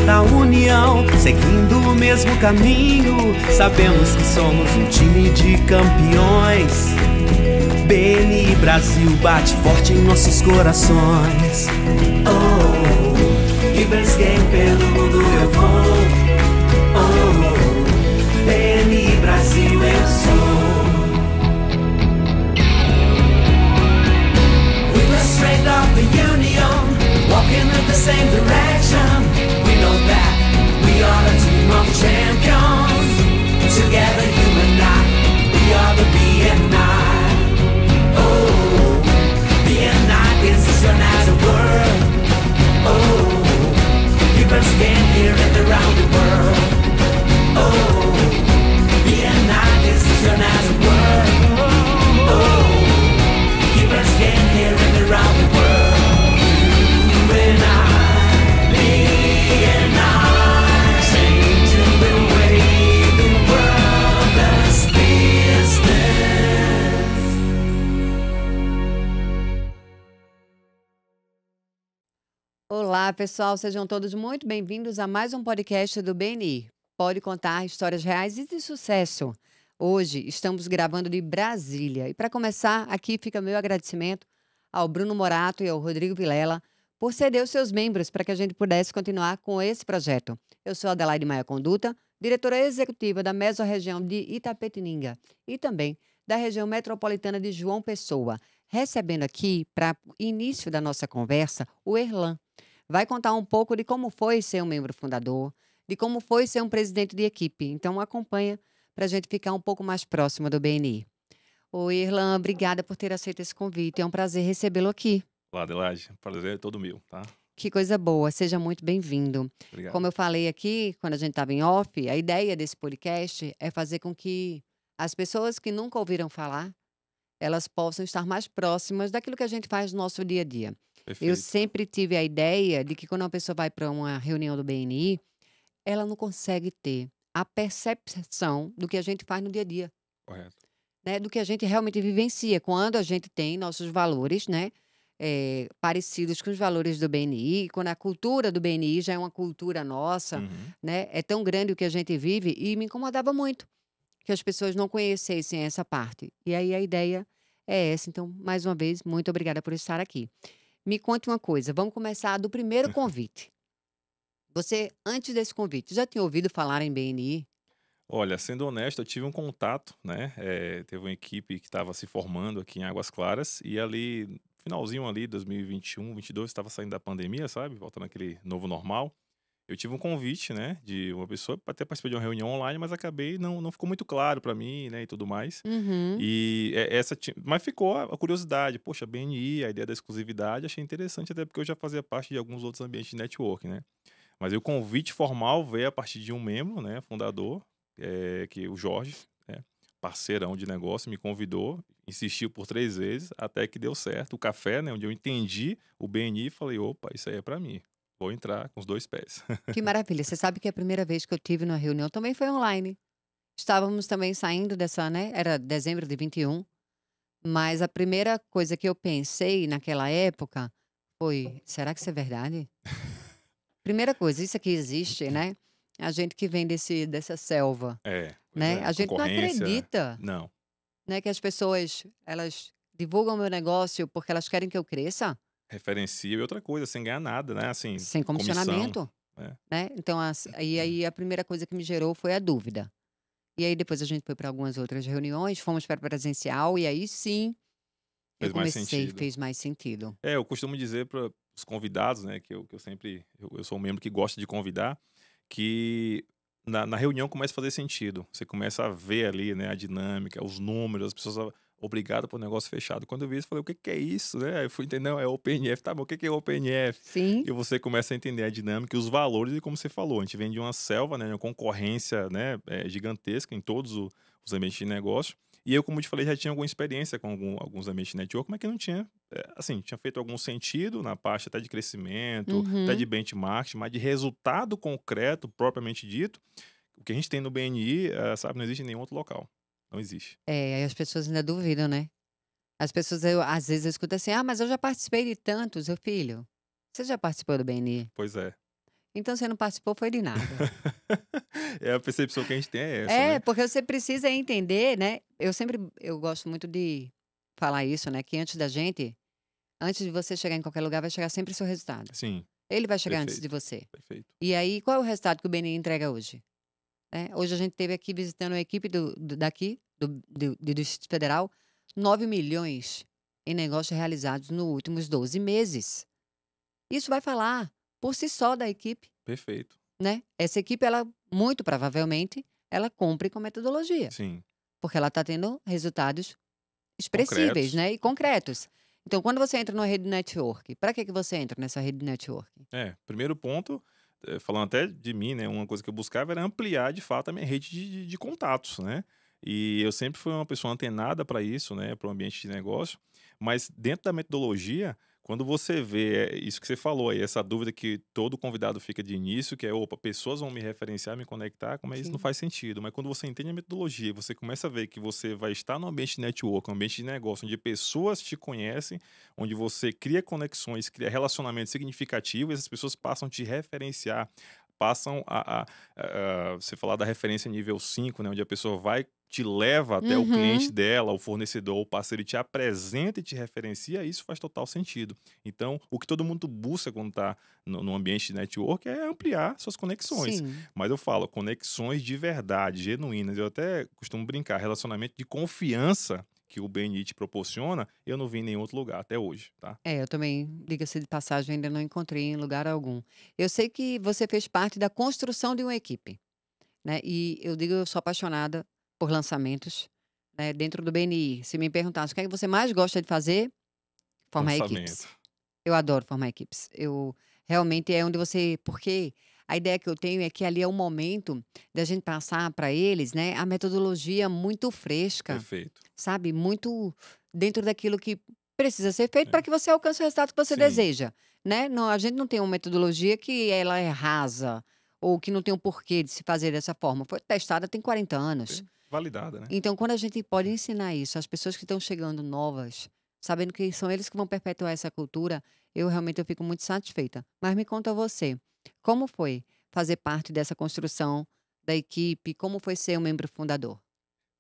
da união, seguindo o mesmo caminho. Sabemos que somos um time de campeões. BNI Brasil bate forte em nossos corações. Oh, Givers Game pelo mundo eu vou. Oh, BNI Brasil eu sou. With the strength of the union, walking in the same direction. We know that we are a team of champions. Together you and I, we are the BNI. Oh, BNI, this is your night of world. Oh, keep us again here and around the world. Oh, BNI, this is your night of world. Oh, keep us again here and around the world. You and I, BNI, changing the way the world does business. Olá, pessoal, sejam todos muito bem-vindos a mais um podcast do BNI. Pode contar histórias reais e de sucesso. Hoje estamos gravando de Brasília. E para começar, aqui fica meu agradecimento ao Bruno Morato e ao Rodrigo Vilela por ceder os seus membros para que a gente pudesse continuar com esse projeto. Eu sou Adelaide Maia Conduta, diretora executiva da Mesorregião de Itapetininga e também da região metropolitana de João Pessoa, recebendo aqui, para início da nossa conversa, o Erlan. Vai contar um pouco de como foi ser um membro fundador, de como foi ser um presidente de equipe. Então, acompanha para a gente ficar um pouco mais próximo do BNI. Oi, Erlan, obrigada por ter aceito esse convite. É um prazer recebê-lo aqui. Olá, Adelaide. Prazer é todo meu, tá? Que coisa boa, seja muito bem-vindo. Obrigado. Como eu falei aqui, quando a gente estava em off, a ideia desse podcast é fazer com que as pessoas que nunca ouviram falar, elas possam estar mais próximas daquilo que a gente faz no nosso dia a dia. Eu Perfeito. sempre tive a ideia de que quando uma pessoa vai para uma reunião do BNI, ela não consegue ter a percepção do que a gente faz no dia a dia, Correto. né? Do que a gente realmente vivencia. Quando a gente tem nossos valores, né? Parecidos com os valores do BNI, quando a cultura do BNI já é uma cultura nossa, Uhum. né? É tão grande o que a gente vive e me incomodava muito que as pessoas não conhecessem essa parte. E aí a ideia é essa. Então, mais uma vez, muito obrigada por estar aqui. Me conte uma coisa, vamos começar do primeiro convite. Você, antes desse convite, já tinha ouvido falar em BNI? Olha, sendo honesto, eu tive um contato, né? Teve uma equipe que estava se formando aqui em Águas Claras e ali, finalzinho ali, 2021, 22, estava saindo da pandemia, sabe? Voltando aquele novo normal. Eu tive um convite, né, de uma pessoa, até participei de uma reunião online, mas acabei, não ficou muito claro para mim, né, e tudo mais. Uhum. E mas ficou a curiosidade, poxa, BNI, a ideia da exclusividade, achei interessante, até porque eu já fazia parte de alguns outros ambientes de network, né? Mas aí o convite formal veio a partir de um membro, né, fundador, que o Jorge, né, parceirão de negócio, me convidou, insistiu por 3 vezes, até que deu certo. O café, né, onde eu entendi o BNI, falei, opa, isso aí é para mim. Vou entrar com os 2 pés. Que maravilha. Você sabe que a primeira vez que eu tive numa reunião também foi online. Estávamos também saindo dessa, né? Era dezembro de 21. Mas a primeira coisa que eu pensei naquela época foi, será que isso é verdade? Primeira coisa, isso aqui existe, né? A gente que vem dessa selva, Pois né? é, A gente não concorrência, acredita, não. né? Que as pessoas, elas divulgam meu negócio porque elas querem que eu cresça, Referencia e outra coisa, sem ganhar nada, né, assim, sem comissão, comissionamento, né. né? Então, aí a primeira coisa que me gerou foi a dúvida. E aí depois a gente foi para algumas outras reuniões, fomos para presencial e aí sim eu Fez mais comecei, sentido. fez mais sentido. Eu costumo dizer para os convidados, né, que eu sempre eu sou um membro que gosta de convidar, que na reunião começa a fazer sentido. Você começa a ver ali, né, a dinâmica, os números, as pessoas obrigado por negócio fechado. Quando eu vi isso, eu falei, o que que é isso, né? Aí eu fui entender, não, é OpenF, tá, mas o que que é OpenF? Sim, E você começa a entender a dinâmica e os valores, e como você falou, a gente vem de uma selva, né, uma concorrência, né, gigantesca em todos os ambientes de negócio. E eu, como te falei, já tinha alguma experiência com alguns ambientes de network, mas que não tinha, assim, tinha feito algum sentido na parte até de crescimento, até de uhum. benchmark, mas de resultado concreto, propriamente dito, o que a gente tem no BNI, sabe, não existe em nenhum outro local. Não existe. Aí as pessoas ainda duvidam, né? As pessoas, às vezes, eu escuto assim, mas eu já participei de tantos, meu filho. Você já participou do BNI? Pois é. Então você não participou foi de nada. É a percepção que a gente tem é essa, É, né? porque você precisa entender, né? Eu gosto muito de falar isso, né? Que antes de você chegar em qualquer lugar, vai chegar sempre o seu resultado. Sim, Ele vai chegar antes de perfeito, você. perfeito. E aí, qual é o resultado que o BNI entrega hoje? Hoje a gente teve aqui visitando a equipe daqui, do Distrito Federal, 9 milhões em negócios realizados nos últimos 12 meses. Isso vai falar por si só da equipe, Perfeito. né? Essa equipe, ela, muito provavelmente, ela cumpre com metodologia, Sim. porque ela está tendo resultados expressíveis, Concretos. né? E concretos. Então, quando você entra numa rede de network, para que você entra nessa rede de network? Primeiro ponto, falando até de mim, né? Uma coisa que eu buscava era ampliar de fato a minha rede de contatos, né? E eu sempre fui uma pessoa antenada para isso, né? Para o ambiente de negócio. Mas dentro da metodologia, quando você vê isso que você falou aí, essa dúvida que todo convidado fica de início, que é, opa, pessoas vão me referenciar, me conectar, como é isso não Sim. faz sentido. Mas quando você entende a metodologia, você começa a ver que você vai estar no ambiente de network, um ambiente de negócio, onde pessoas te conhecem, onde você cria conexões, cria relacionamentos significativos, essas pessoas passam a te referenciar, passam você falar da referência nível 5, né, onde a pessoa vai, te leva até o cliente Uhum. dela, o fornecedor, o parceiro, e te apresenta e te referencia, isso faz total sentido. Então, o que todo mundo busca quando está no ambiente de network é ampliar suas conexões. Sim. Mas eu falo, conexões de verdade, genuínas. Eu até costumo brincar, relacionamento de confiança que o BNI te proporciona, eu não vi em nenhum outro lugar até hoje, tá? Eu também, diga-se de passagem, ainda não encontrei em lugar algum. Eu sei que você fez parte da construção de uma equipe, né? E eu digo, eu sou apaixonada por lançamentos, né, dentro do BNI. Se me perguntasse o que é que você mais gosta de fazer, formar Lançamento. equipes. Eu adoro formar equipes. Eu realmente é onde você, porque a ideia que eu tenho é que ali é o momento da gente passar para eles, né, a metodologia muito fresca, Perfeito. sabe? Muito dentro daquilo que precisa ser feito para É. que você alcance o resultado que você Sim, deseja, né? Não, a gente não tem uma metodologia que ela é rasa ou que não tem um porquê de se fazer dessa forma. Foi testada tem 40 anos. validada, né? Então, quando a gente pode ensinar isso às pessoas que estão chegando novas, sabendo que são eles que vão perpetuar essa cultura, eu fico muito satisfeita. Mas me conta você, como foi fazer parte dessa construção da equipe? Como foi ser um membro fundador?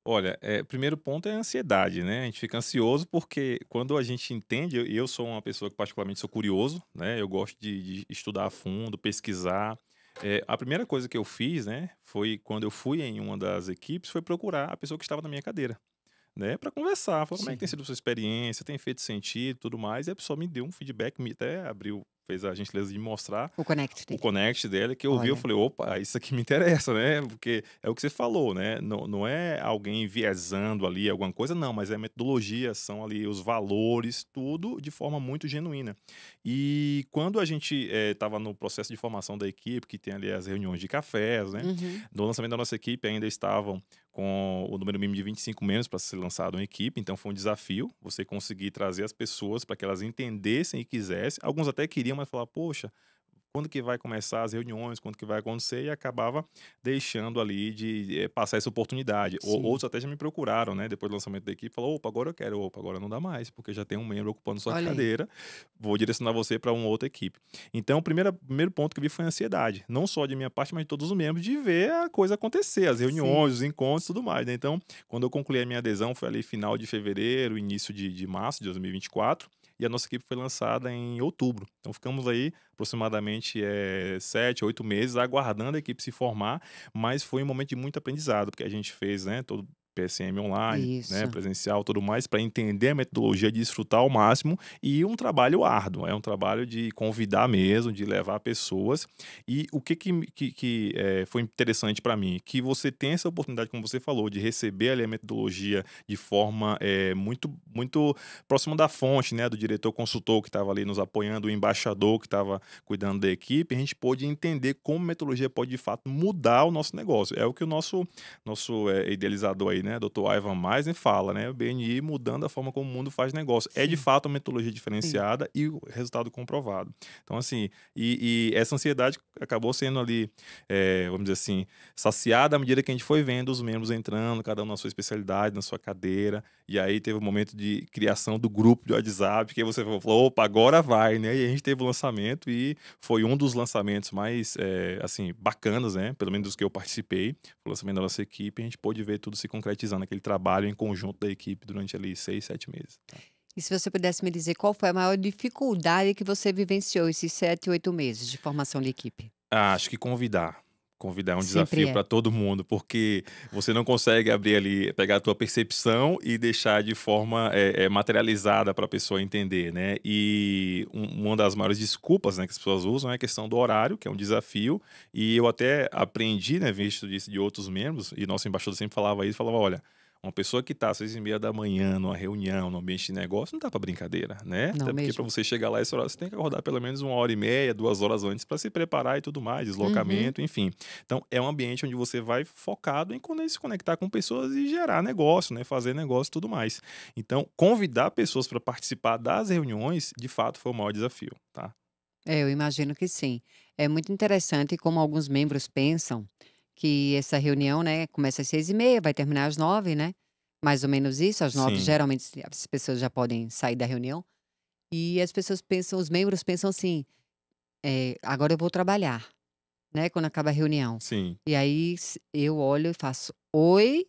Olha, primeiro ponto é a ansiedade, né? A gente fica ansioso porque quando a gente entende, eu sou uma pessoa que particularmente sou curioso, né? Eu gosto de estudar a fundo, pesquisar. A primeira coisa que eu fiz, né, foi quando eu fui em uma das equipes, foi procurar a pessoa que estava na minha cadeira, né, para conversar, falar como é que tem Sim. sido a sua experiência, tem feito sentido, tudo mais. E a pessoa me deu um feedback, me até abriu, fez a gentileza de me mostrar O connect o dele. connect dela, que eu vi, eu Olha, falei: "Opa, isso aqui me interessa", né, porque é o que você falou, né, não é alguém enviesando ali alguma coisa, não, mas é metodologia, são ali os valores, tudo de forma muito genuína. E quando a gente, estava no processo de formação da equipe, que tem ali as reuniões de cafés, né, uhum, no lançamento da nossa equipe ainda estavam com o número mínimo de 25 membros para ser lançado uma equipe, então foi um desafio você conseguir trazer as pessoas para que elas entendessem e quisessem. Alguns até queriam, mas falaram: "Poxa, quando que vai começar as reuniões, quando que vai acontecer", e acabava deixando ali de passar essa oportunidade. sim. Outros até já me procuraram, né, depois do lançamento da equipe, falou: "Opa, agora eu quero", "Opa, agora não dá mais, porque já tem um membro ocupando sua Olha aí. cadeira, vou direcionar você para uma outra equipe". Então, o primeiro ponto que eu vi foi a ansiedade, não só de minha parte, mas de todos os membros, de ver a coisa acontecer, as reuniões, Sim. os encontros e tudo mais, né. Então, quando eu concluí a minha adesão, foi ali final de fevereiro, início de março de 2024, e a nossa equipe foi lançada em outubro. Então ficamos aí aproximadamente 7, 8 meses aguardando a equipe se formar, mas foi um momento de muito aprendizado, porque a gente fez, né, todo PSM online, né, Isso. presencial, tudo mais, para entender a metodologia, de desfrutar ao máximo, e um trabalho árduo, é um trabalho de convidar mesmo, de levar pessoas. E o que foi interessante para mim, que você tem essa oportunidade, como você falou, de receber ali a metodologia de forma muito, muito próximo da fonte, né, do diretor consultor que estava ali nos apoiando, o embaixador que estava cuidando da equipe, a gente pôde entender como a metodologia pode de fato mudar o nosso negócio. É o que o nosso idealizador aí, né, Dr. Ivan Meisner fala, né, o BNI mudando a forma como o mundo faz negócio. É de Sim, fato uma metodologia sim. diferenciada e o resultado comprovado. Então, assim, e essa ansiedade acabou sendo ali, vamos dizer assim, saciada à medida que a gente foi vendo os membros entrando, cada um na sua especialidade, na sua cadeira, e aí teve um momento de criação do grupo de WhatsApp, que aí você falou, opa, agora vai, né? E a gente teve o lançamento e foi um dos lançamentos mais, assim, bacanas, né? Pelo menos dos que eu participei, o lançamento da nossa equipe, a gente pôde ver tudo se concretizando, aquele trabalho em conjunto da equipe durante ali 6, 7 meses. Tá? E se você pudesse me dizer qual foi a maior dificuldade que você vivenciou esses 7, 8 meses de formação de equipe? Acho que convidar. Convidar é um Sempre desafio é. para todo mundo, porque você não consegue abrir ali, pegar a tua percepção e deixar de forma materializada para a pessoa entender, né? E uma das maiores desculpas, né, que as pessoas usam é a questão do horário, que é um desafio. E eu até aprendi, né, visto disso de outros membros, e nosso embaixador sempre falava isso, falava, olha, uma pessoa que está às 6h30 da manhã numa reunião, no ambiente de negócio, não dá para brincadeira, né? Não Até porque para mesmo? você chegar lá essa hora, você tem que acordar pelo menos 1h30, 2 horas antes para se preparar e tudo mais, Uhum. deslocamento, enfim. Então, é um ambiente onde você vai focado em se conectar com pessoas e gerar negócio, né? Fazer negócio e tudo mais. Então, convidar pessoas para participar das reuniões, de fato, foi o maior desafio, tá? Eu imagino que sim. É muito interessante como alguns membros pensam que essa reunião, né, começa às 6h30, vai terminar às 9h, né? Mais ou menos isso, às 9h Sim, geralmente as pessoas já podem sair da reunião. E as pessoas pensam, os membros pensam assim, agora eu vou trabalhar, né, quando acaba a reunião. sim. E aí eu olho e faço, oi,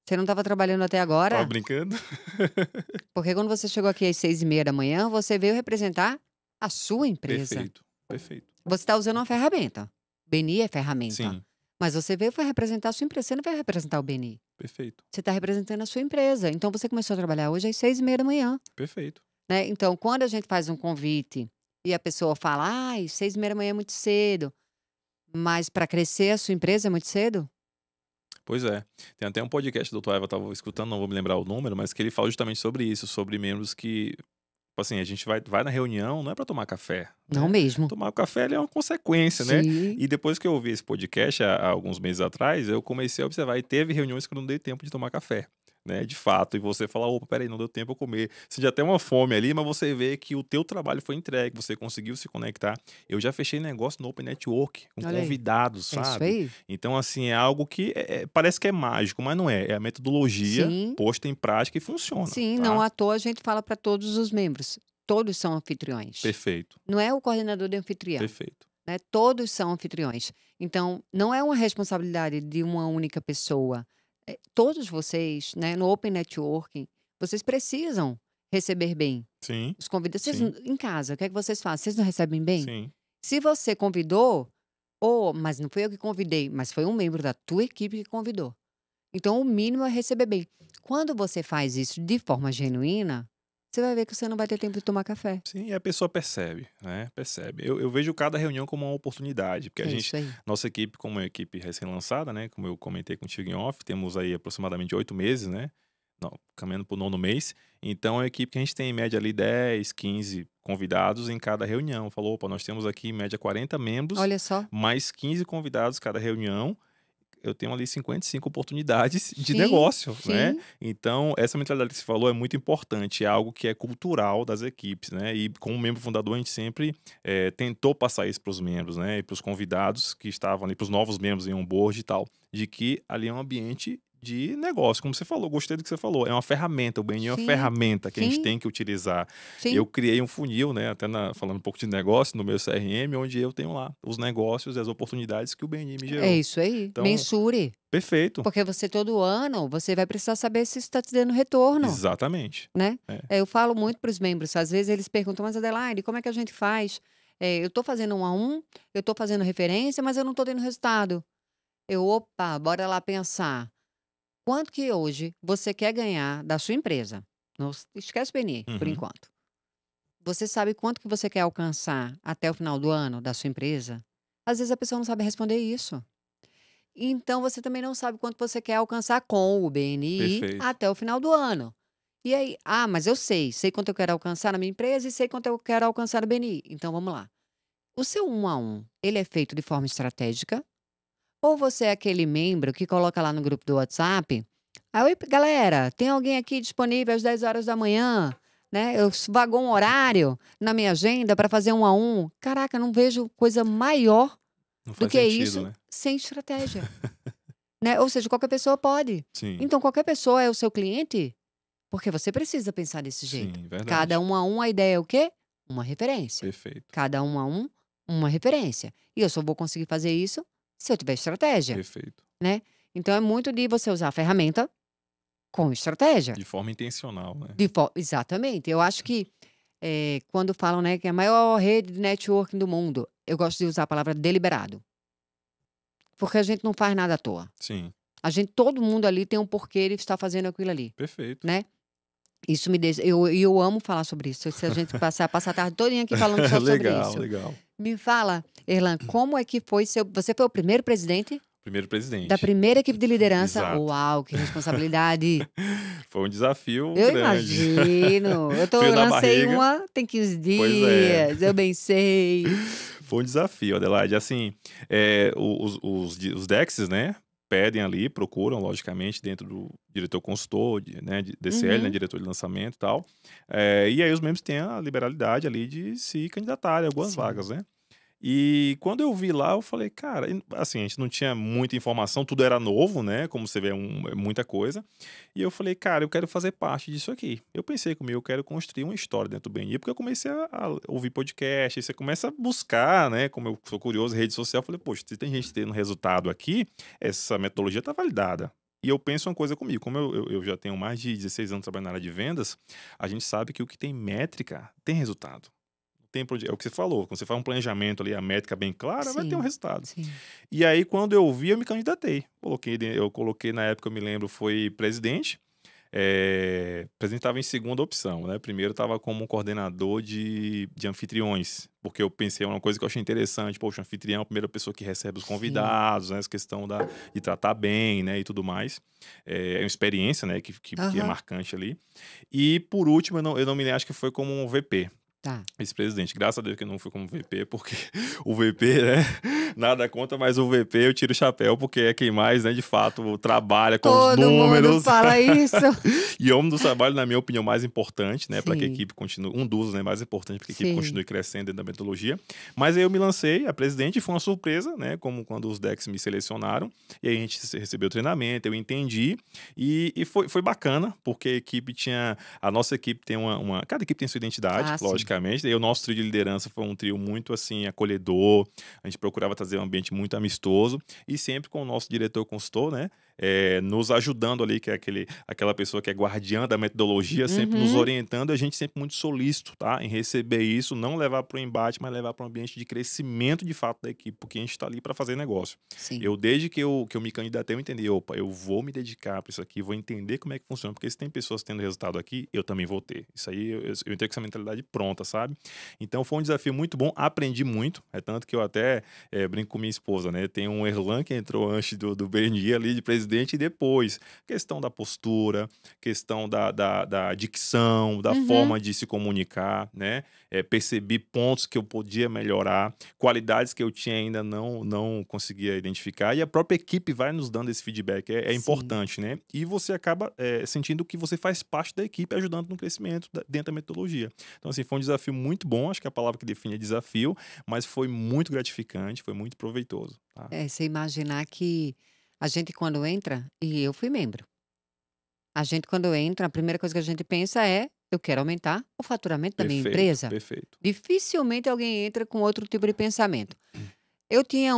você não estava trabalhando até Tava agora? brincando? Porque quando você chegou aqui às 6h30 da manhã, você veio representar a sua empresa. Perfeito, perfeito. Você está usando uma ferramenta. BNI é ferramenta. Sim, Mas você veio foi representar a sua empresa, você não veio representar o BNI. perfeito, Você está representando a sua empresa. Então você começou a trabalhar hoje às 6h30 da manhã, perfeito. né? Então, quando a gente faz um convite e a pessoa fala, ai, 6h30 da manhã é muito cedo, mas para crescer a sua empresa é muito cedo? Pois é. Tem até um podcast do Dr. Eva, estava escutando, não vou me lembrar o número, mas que ele fala justamente sobre isso, sobre membros que, tipo assim, a gente vai na reunião, não é para tomar café, Não né? mesmo. Tomar o café ele é uma consequência, né? Sim. E depois que eu ouvi esse podcast há alguns meses atrás, eu comecei a observar, e teve reuniões que eu não dei tempo de tomar café. Né, de fato, e você fala, opa, peraí, não deu tempo eu comer. Você já tem uma fome ali, mas você vê que o teu trabalho foi entregue, você conseguiu se conectar. Eu já fechei negócio no Open Network, com Olha aí. convidados, É isso sabe? aí? Então, assim, é algo que parece que é mágico, mas não é. É a metodologia Sim. posta em prática e funciona, Sim, não tá? à toa a gente fala para todos os membros. Todos são anfitriões. Perfeito, Não é o coordenador de anfitrião, perfeito. né? Todos são anfitriões. Então, não é uma responsabilidade de uma única pessoa. Todos vocês, né, no Open Networking, vocês precisam receber bem Sim, os convidados. Vocês, sim, em casa, o que é que vocês fazem? Vocês não recebem bem? sim. Se você convidou, mas não fui eu que convidei, mas foi um membro da tua equipe que convidou. Então, o mínimo é receber bem. Quando você faz isso de forma genuína, você vai ver que você não vai ter tempo de tomar café. Sim, e a pessoa percebe, né? Percebe. Eu vejo cada reunião como uma oportunidade, porque a É gente, isso aí. nossa equipe, como uma equipe recém-lançada, né? Como eu comentei contigo em off, temos aí aproximadamente 8 meses, né? Não, caminhando para o 9º mês. Então, é uma equipe que a gente tem em média ali 10, 15 convidados em cada reunião. Falou, opa, nós temos aqui em média 40 membros, Olha só. mais 15 convidados cada reunião. Eu tenho ali 55 oportunidades de Sim, negócio, né? sim, Então, essa mentalidade que você falou é muito importante, é algo que é cultural das equipes, né? E como membro fundador, a gente sempre tentou passar isso para os membros, né? E para os convidados que estavam ali, para os novos membros em onboard e tal, de que ali é um ambiente de negócio, como você falou, gostei do que você falou, é uma ferramenta, o BNI é uma sim, ferramenta que a gente sim, tem que utilizar. sim. Eu criei um funil, né, até falando um pouco de negócio, no meu CRM, onde eu tenho lá os negócios e as oportunidades que o BNI me É gerou. isso aí. Então, Mensure. perfeito. Porque você todo ano, você vai precisar saber se isso está te dando retorno, Exatamente. né? É. Eu falo muito para os membros, às vezes eles perguntam, mas Adelaide, como é que a gente faz? Eu estou fazendo 1 a 1, eu estou fazendo referência, mas eu não estou tendo resultado. Opa, bora lá pensar. Quanto que hoje você quer ganhar da sua empresa? Não esquece o BNI, por Uhum. enquanto. Você sabe quanto que você quer alcançar até o final do ano da sua empresa? Às vezes a pessoa não sabe responder isso. Então você também não sabe quanto você quer alcançar com o BNI Perfeito. até o final do ano. E aí, mas eu sei quanto eu quero alcançar na minha empresa e sei quanto eu quero alcançar no BNI. Então vamos lá. O seu 1 a 1, ele é feito de forma estratégica? Ou você é aquele membro que coloca lá no grupo do WhatsApp Aí, oi, galera, tem alguém aqui disponível às 10 horas da manhã? Né? Eu vagou um horário na minha agenda para fazer 1 a 1. Caraca, não vejo coisa maior Não do faz que sentido, isso né? sem estratégia. Né? Ou seja, qualquer pessoa pode. Sim, Então, qualquer pessoa é o seu cliente, porque você precisa pensar desse jeito. sim, Cada verdade. 1 a 1, a ideia é o quê? Uma referência. Perfeito, Cada 1 a 1, uma referência. E eu só vou conseguir fazer isso se eu tiver estratégia, perfeito. né? Então, é muito de você usar a ferramenta com estratégia. De forma intencional, né? Exatamente. Eu acho que quando falam, né, que é a maior rede de networking do mundo, eu gosto de usar a palavra deliberado. Porque a gente não faz nada à toa. Sim, Todo mundo ali tem um porquê de estar fazendo aquilo ali, perfeito. né? Isso me deixa. Eu amo falar sobre isso. Se a gente passar a tarde todinha aqui falando só sobre Legal, isso. legal. Me fala, Erlan, como é que foi Você foi o primeiro presidente Primeiro da presidente. primeira equipe de liderança? Exato. Uau, que responsabilidade! Foi um desafio Eu grande. imagino. Frio Eu na lancei barriga. uma tem 15 Pois é. dias, eu bem sei. Foi um desafio, Adelaide. Assim, os DEXs, né, pedem ali, procuram, logicamente, dentro do diretor consultor, né, de DCL, né, Uhum, diretor de lançamento e tal. E aí os membros têm a liberalidade ali de se candidatarem a algumas sim. vagas, né? E quando eu vi lá, eu falei, cara, assim, a gente não tinha muita informação, tudo era novo, né? Como você vê, é muita coisa. E eu falei, cara, eu quero fazer parte disso aqui. Eu pensei comigo, eu quero construir uma história dentro do BNI, porque eu comecei a ouvir podcast, aí você começa a buscar, né? Como eu sou curioso, rede social, eu falei, poxa, se tem gente tendo resultado aqui, essa metodologia tá validada. E eu penso uma coisa comigo, como eu já tenho mais de 16 anos trabalhando na área de vendas, a gente sabe que o que tem métrica tem resultado. É o que você falou, quando você faz um planejamento ali, a métrica bem clara, vai ter um Sim, resultado. sim. E aí, quando eu vi, eu me candidatei. Eu coloquei na época, eu me lembro, foi presidente. Presidente estava em segunda opção, né? Primeiro estava como coordenador de anfitriões, porque eu pensei uma coisa que eu achei interessante. Poxa, o anfitrião é a primeira pessoa que recebe os Sim. convidados, né? Essa questão de tratar bem, né? E tudo mais. É uma experiência, né? Que é Aham. marcante ali. E por último, eu não me lembro, acho que foi como um VP. Tá. Vice-presidente. Graças a Deus que eu não fui como VP, porque o VP, né? Nada contra, mas o VP eu tiro o chapéu, porque é quem mais, né, de fato, trabalha com os Todo mundo números. fala isso. E é um dos trabalhos, na minha opinião, mais importante, né, para que a Sim, equipe continue, um dos, né, mais importantes para que a equipe sim. continue crescendo dentro da metodologia. Mas aí eu me lancei a presidente e foi uma surpresa, né, como quando os DECs me selecionaram, e aí a gente recebeu o treinamento, eu entendi, e foi bacana, porque a nossa equipe tem cada equipe tem sua identidade, Ah, sim. logicamente, e o nosso trio de liderança foi um trio muito, assim, acolhedor, a gente procurava trazer um ambiente muito amistoso, e sempre com o nosso diretor consultor, né, nos ajudando ali, que é aquela pessoa que é guardiã da metodologia, sempre nos Uhum. orientando, e a gente sempre muito solícito, tá? Em receber isso, não levar para o embate, mas levar para um ambiente de crescimento de fato da equipe, porque a gente está ali para fazer negócio. Sim. Desde que eu me candidatei, eu entendi, opa, eu vou me dedicar para isso aqui, vou entender como é que funciona, porque se tem pessoas tendo resultado aqui, eu também vou ter. Isso aí, eu entrei com essa mentalidade pronta, sabe? Então foi um desafio muito bom, aprendi muito, é tanto que eu até brinco com minha esposa, né? Tem um Erlan que entrou antes do BNI ali de presidente e depois. Questão da postura, questão da dicção, da Uhum. forma de se comunicar, né? Percebi pontos que eu podia melhorar, qualidades que eu tinha ainda não conseguia identificar, e a própria equipe vai nos dando esse feedback, é Sim. importante, né? E você acaba sentindo que você faz parte da equipe, ajudando no crescimento dentro da metodologia. Então, assim, foi um desafio muito bom, acho que a palavra que define é desafio, mas foi muito gratificante, foi muito proveitoso, tá? Você imaginar que a gente quando entra, e eu fui membro, a gente quando entra, a primeira coisa que a gente pensa é: eu quero aumentar o faturamento da minha Perfeito, empresa. perfeito. Dificilmente alguém entra com outro tipo de pensamento. Eu tinha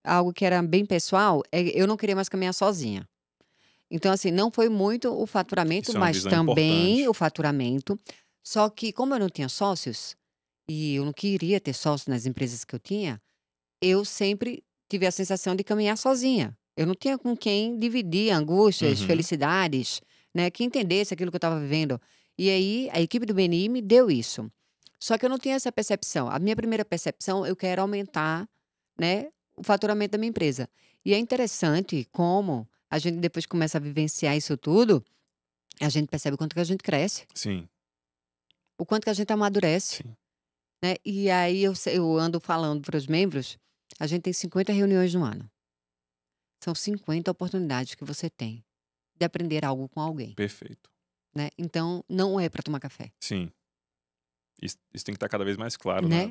algo que era bem pessoal, eu não queria mais caminhar sozinha. Então, assim, não foi muito o faturamento, Isso é uma mas visão também importante. o faturamento. Só que, como eu não tinha sócios, e eu não queria ter sócios nas empresas que eu tinha, eu sempre tive a sensação de caminhar sozinha. Eu não tinha com quem dividir angústias, Uhum, felicidades, né, que entendesse aquilo que eu estava vivendo. E aí, a equipe do BNI me deu isso. Só que eu não tinha essa percepção. A minha primeira percepção, eu quero aumentar, né, o faturamento da minha empresa. E é interessante como a gente depois começa a vivenciar isso tudo, a gente percebe o quanto que a gente cresce, sim, o quanto que a gente amadurece, sim. né? E aí eu ando falando para os membros, a gente tem 50 reuniões no ano. São 50 oportunidades que você tem. de aprender algo com alguém, Perfeito. né? Então, não é para tomar café, Sim. Isso tem que estar cada vez mais claro né?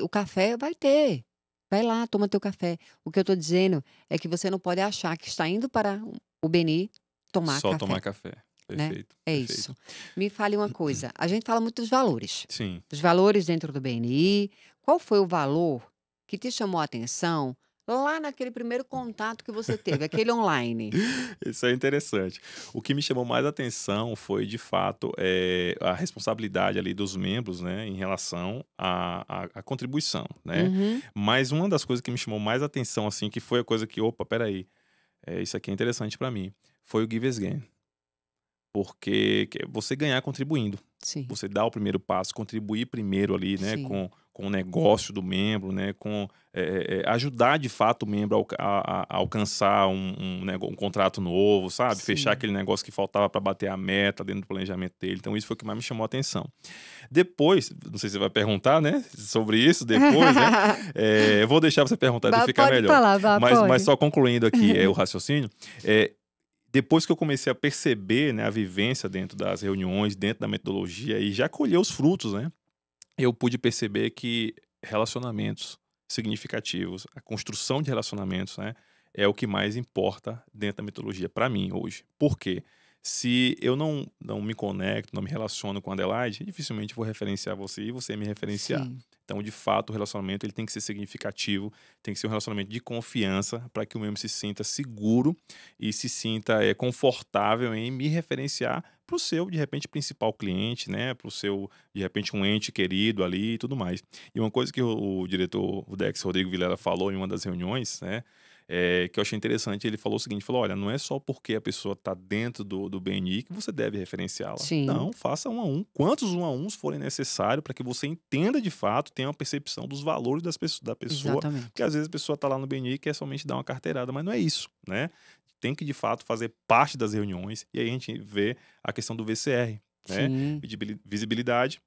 O café vai ter. Vai lá, toma teu café. O que eu tô dizendo é que você não pode achar que está indo para o Beni tomar só café, tomar café. né? Perfeito. É Perfeito. isso. Me fale uma coisa. A gente fala muito dos valores. Sim. Os valores dentro do BNI. Qual foi o valor que te chamou a atenção lá naquele primeiro contato que você teve, aquele online? Isso é interessante. O que me chamou mais atenção foi, de fato, a responsabilidade ali dos membros, né, em relação à contribuição, né? Uhum. Mas uma das coisas que me chamou mais atenção, assim, que foi a coisa que, opa, peraí, isso aqui é interessante para mim, foi o Give as Gain. Porque é você ganhar contribuindo. Sim, Você dá o primeiro passo, contribuir primeiro ali, né, sim. com o negócio do membro, né, ajudar de fato o membro a alcançar um contrato novo, sabe? Fechar Sim. aquele negócio que faltava para bater a meta dentro do planejamento dele. Então, isso foi o que mais me chamou a atenção. Depois, não sei se você vai perguntar, né, sobre isso depois, né? Eu vou deixar você perguntar, ele fica Pode melhor. falar, Mas pode. só concluindo aqui o raciocínio, depois que eu comecei a perceber, né, a vivência dentro das reuniões, dentro da metodologia e já colher os frutos, né, eu pude perceber que relacionamentos significativos, a construção de relacionamentos, né, é o que mais importa dentro da metodologia para mim hoje. Por quê? Se eu não me conecto, não me relaciono com a Adelaide, dificilmente vou referenciar você e você me referenciar. Sim, Então, de fato, o relacionamento ele tem que ser significativo, tem que ser um relacionamento de confiança para que o membro se sinta seguro e se sinta confortável em me referenciar para o seu, de repente, principal cliente, né? Para o seu, de repente, um ente querido ali e tudo mais. E uma coisa que o diretor, o Dex Rodrigo Vilela, falou em uma das reuniões, né? Que eu achei interessante, ele falou o seguinte, falou, olha, não é só porque a pessoa está dentro do BNI que você deve referenciá-la. sim, Não, faça um a um, quantos um a uns forem necessários para que você entenda de fato, tenha uma percepção dos valores da pessoa, exatamente. porque às vezes a pessoa está lá no BNI e quer somente dar uma carteirada, mas não é isso, né? Tem que de fato fazer parte das reuniões e aí a gente vê a questão do VCR, né? Sim, Visibilidade,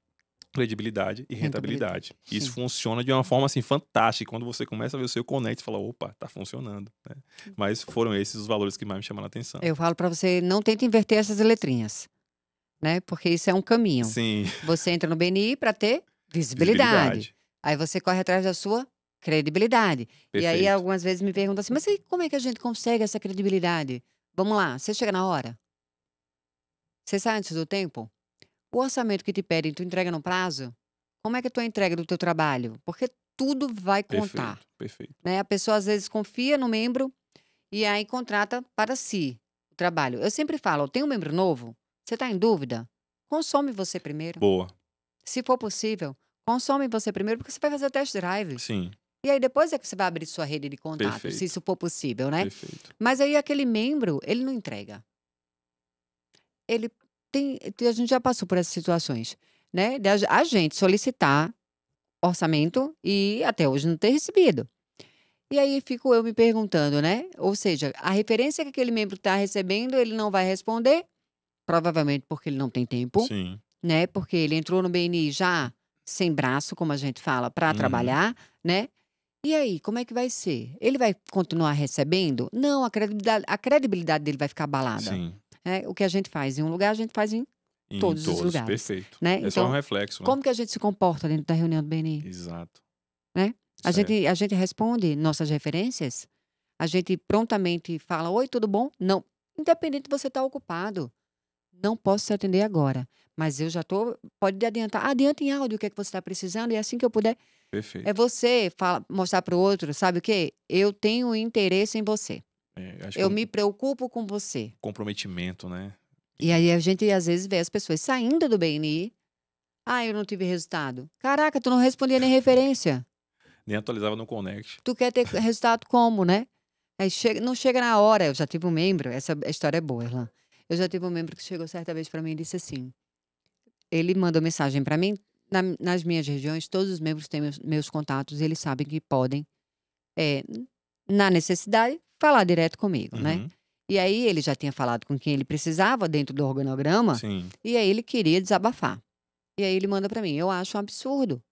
credibilidade e rentabilidade. rentabilidade. Isso Sim. funciona de uma forma assim fantástica. Quando você começa a ver o seu connect, você fala, opa, tá funcionando, né? Mas foram esses os valores que mais me chamaram a atenção. Eu falo para você, não tente inverter essas letrinhas, né? Porque isso é um caminho. Sim, Você entra no BNI para ter visibilidade. visibilidade. Aí você corre atrás da sua credibilidade. E aí, Perfeito. algumas vezes me perguntam assim, mas e como é que a gente consegue essa credibilidade? Vamos lá, você chega na hora? Você sai antes do tempo? O orçamento que te pedem, tu entrega no prazo? Como é que é a tua entrega do teu trabalho? Porque tudo vai contar, Perfeito, perfeito. né? A pessoa às vezes confia no membro e aí contrata para si o trabalho. Eu sempre falo, tem um membro novo? Você está em dúvida? Consome você primeiro. Boa. Se for possível, consome você primeiro, porque você vai fazer test drive. Sim, E aí depois é que você vai abrir sua rede de contato, se perfeito, isso for possível, né? perfeito. Mas aí aquele membro, ele não entrega. Ele tem, a gente já passou por essas situações, né? A gente solicitar orçamento e até hoje não ter recebido. E aí fico eu me perguntando, né? Ou seja, a referência que aquele membro está recebendo, ele não vai responder, provavelmente porque ele não tem tempo, Sim. né? Porque ele entrou no BNI já sem braço, como a gente fala, para Uhum. trabalhar, né? E aí, como é que vai ser? Ele vai continuar recebendo? Não, a credibilidade dele vai ficar abalada. Sim. Né? O que a gente faz em um lugar, a gente faz em Em todos os lugares. perfeito. Né? É só um Então, reflexo, né? como que a gente se comporta dentro da reunião do BNI? Exato. Né? Certo. A gente responde nossas referências? A gente prontamente fala, oi, tudo bom? Não. Independente de você estar ocupado. Não posso te atender agora. Mas eu já estou. Pode adiantar. Adianta em áudio o que é que você está precisando. E assim que eu puder. Perfeito. É você mostrar para o outro, sabe o quê? Eu tenho interesse em você. Acho Eu que me preocupo com você. comprometimento, né? E aí a gente às vezes vê as pessoas saindo do BNI. Ah, eu não tive resultado. Caraca, tu não respondia nem referência. Nem atualizava no Connect. Tu quer ter resultado como, né? Aí não chega na hora. Eu já tive um membro, essa história é boa, Erlan. Eu já tive um membro que chegou certa vez para mim e disse assim. Ele mandou mensagem para mim. Nas minhas regiões, todos os membros têm meus contatos e eles sabem que podem, na necessidade, falar direto comigo, né? Uhum. E aí ele já tinha falado com quem ele precisava dentro do organograma. Sim. E aí ele queria desabafar. E aí ele manda para mim, eu acho um absurdo.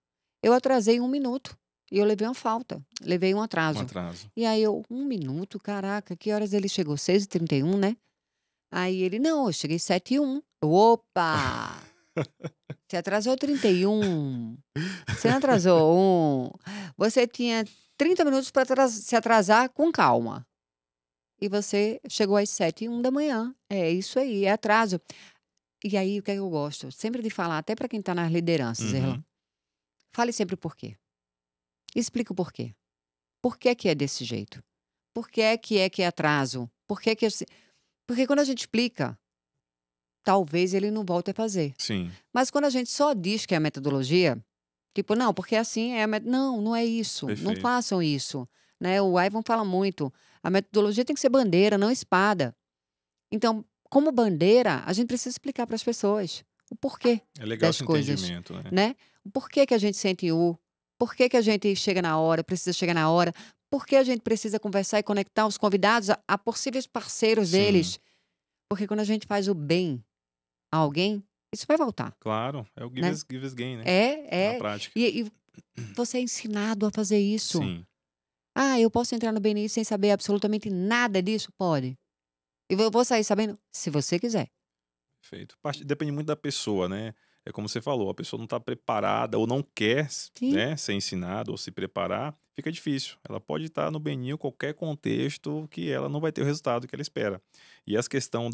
Eu atrasei 1 minuto e eu levei uma falta, levei um atraso. Um atraso. E aí eu, 1 minuto, caraca, que horas ele chegou? 6h31, né? Aí ele, não, eu cheguei 7h01. Opa! Você atrasou 31. Você não atrasou 1. Você tinha 30 minutos para se atrasar com calma. E você chegou às 7h01 da manhã. É isso aí, é atraso. E aí, o que é que eu gosto? Sempre de falar, até para quem está nas lideranças, Erlan. Fale sempre o porquê. Explica o porquê. Por que que é desse jeito? Por que é atraso? Porque quando a gente explica, talvez ele não volte a fazer. Sim. Mas quando a gente só diz que é a metodologia, tipo, não, porque assim é a Não, não é isso. Não Perfeito. façam isso. Né? O Ivan fala muito. A metodologia tem que ser bandeira, não espada. Então, como bandeira, a gente precisa explicar para as pessoas o porquê É legal das esse coisas, entendimento, né? né? O porquê que a gente sente por que a gente chega na hora, precisa chegar na hora, por que a gente precisa conversar e conectar os convidados a possíveis parceiros Sim. deles. Porque quando a gente faz o bem a alguém, isso vai voltar, Claro, é o give né? as gain, né? Na É. prática. E você é ensinado a fazer isso. Sim. Ah, eu posso entrar no BNI sem saber absolutamente nada disso? Pode. E eu vou sair sabendo se você quiser. Perfeito. Depende muito da pessoa, né? É como você falou, a pessoa não está preparada ou não quer, Sim. né, ser ensinada ou se preparar, fica difícil. Ela pode estar no BNI, qualquer contexto, que ela não vai ter o resultado que ela espera. E essa questão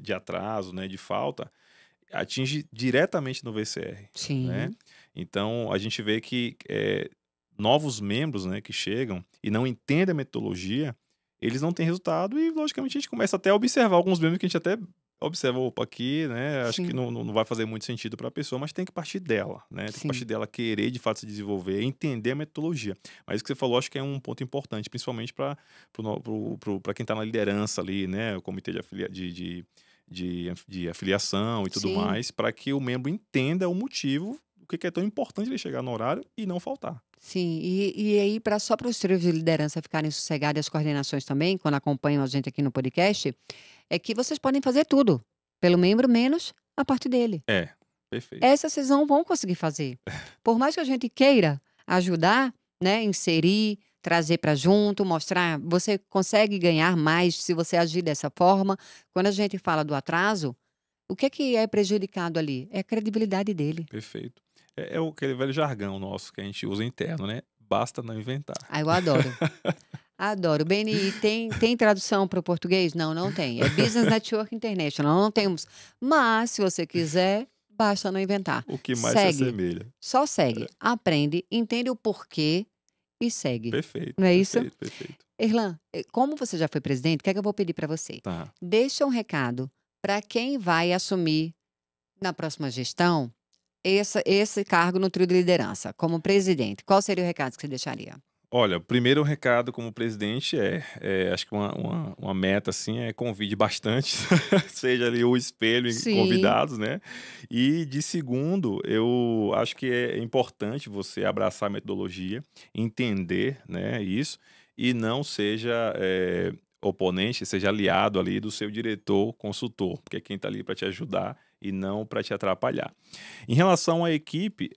de atraso, né, de falta, atinge diretamente no VCR, né? Sim. Então, a gente vê que novos membros, né, que chegam e não entendem a metodologia, eles não têm resultado e, logicamente, a gente começa até a observar alguns membros que a gente até observa, opa, aqui, né, acho que Sim. não vai fazer muito sentido para a pessoa, mas tem que partir dela, né? Tem que partir Sim. dela querer, de fato, se desenvolver, entender a metodologia. Mas isso que você falou, acho que é um ponto importante, principalmente para quem está na liderança ali, né, o comitê de afiliação e tudo Sim. mais, para que o membro entenda o motivo, o que é tão importante ele chegar no horário e não faltar. Sim. E aí, só para os trios de liderança ficarem sossegados, e as coordenações também, quando acompanham a gente aqui no podcast, é que vocês podem fazer tudo pelo membro, menos a parte dele. É, perfeito. Essa vocês não vão conseguir fazer. Por mais que a gente queira ajudar, né, inserir, trazer para junto, mostrar, você consegue ganhar mais se você agir dessa forma. Quando a gente fala do atraso, o que é prejudicado ali? É a credibilidade dele. Perfeito. É aquele velho jargão nosso que a gente usa interno, né? Basta não inventar. Ah, eu adoro. Adoro. BNI tem tradução para o português? Não, não tem. É Business Network International. Não temos. Mas, se você quiser, basta não inventar. O que mais se Segue. assemelha. Só segue. Aprende, entende o porquê e segue. Perfeito. Não é isso? Perfeito. Erlan, como você já foi presidente, o que é que eu vou pedir para você? Tá. Deixa um recado para quem vai assumir na próxima gestão esse cargo no trio de liderança, como presidente. Qual seria o recado que você deixaria? Olha, o primeiro recado como presidente acho que uma meta assim convide bastante, seja ali o espelho em Sim. convidados, né? E de segundo, eu acho que é importante você abraçar a metodologia, entender, né, isso, e não seja oponente, seja aliado ali do seu diretor, consultor, porque é quem está ali para te ajudar e não para te atrapalhar. Em relação à equipe,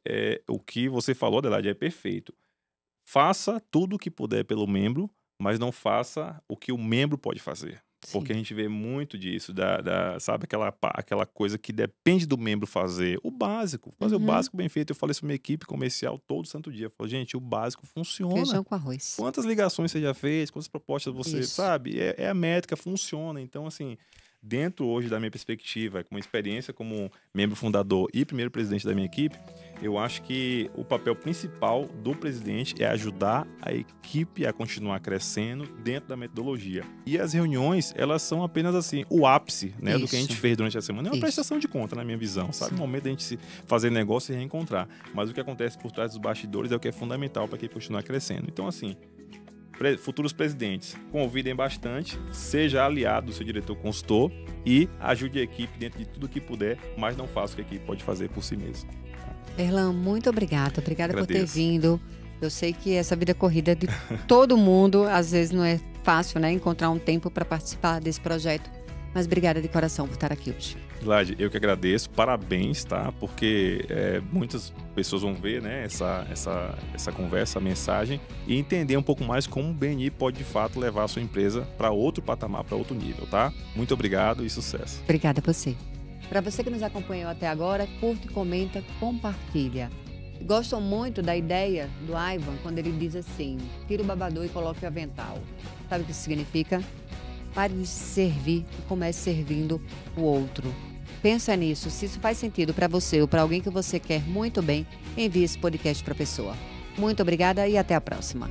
o que você falou, Adelaide, é perfeito. Faça tudo o que puder pelo membro, mas não faça o que o membro pode fazer. Sim. Porque a gente vê muito disso, sabe, aquela coisa que depende do membro fazer o básico, fazer o básico bem feito. Eu falei isso pra minha equipe comercial todo santo dia. Eu falo, gente, o básico funciona. Feijão com arroz. Quantas ligações você já fez, quantas propostas você, Isso. sabe? É a métrica, funciona. Então, assim, dentro hoje da minha perspectiva, com uma experiência como membro fundador e primeiro presidente da minha equipe, eu acho que o papel principal do presidente é ajudar a equipe a continuar crescendo dentro da metodologia. E as reuniões, elas são apenas assim, o ápice, né, do que a gente Isso. fez durante a semana. É uma Isso. prestação de conta, na minha visão, sabe? Sim. O momento da gente se fazer negócio e reencontrar. Mas o que acontece por trás dos bastidores é o que é fundamental para que continuar crescendo. Então, assim, futuros presidentes, convidem bastante, seja aliado do seu diretor consultor e ajude a equipe dentro de tudo que puder, mas não faça o que a equipe pode fazer por si mesmo. Erlan, muito obrigada. Obrigada por ter Agradeço. vindo. Eu sei que essa vida corrida de todo mundo, às vezes não é fácil, né? Encontrar um tempo para participar desse projeto. Mas obrigada de coração por estar aqui hoje. Lade, eu que agradeço, parabéns, tá? Porque muitas pessoas vão ver, né, essa conversa, a mensagem, e entender um pouco mais como o BNI pode, de fato, levar a sua empresa para outro patamar, para outro nível, tá? Muito obrigado e sucesso. Obrigada a você. Para você que nos acompanhou até agora, curte, comenta, compartilha. Gosto muito da ideia do Ivan quando ele diz assim: tira o babador e coloque o avental. Sabe o que isso significa? Pare de se servir e comece servindo o outro. Pensa nisso. Se isso faz sentido para você ou para alguém que você quer muito bem, envie esse podcast para a pessoa. Muito obrigada e até a próxima.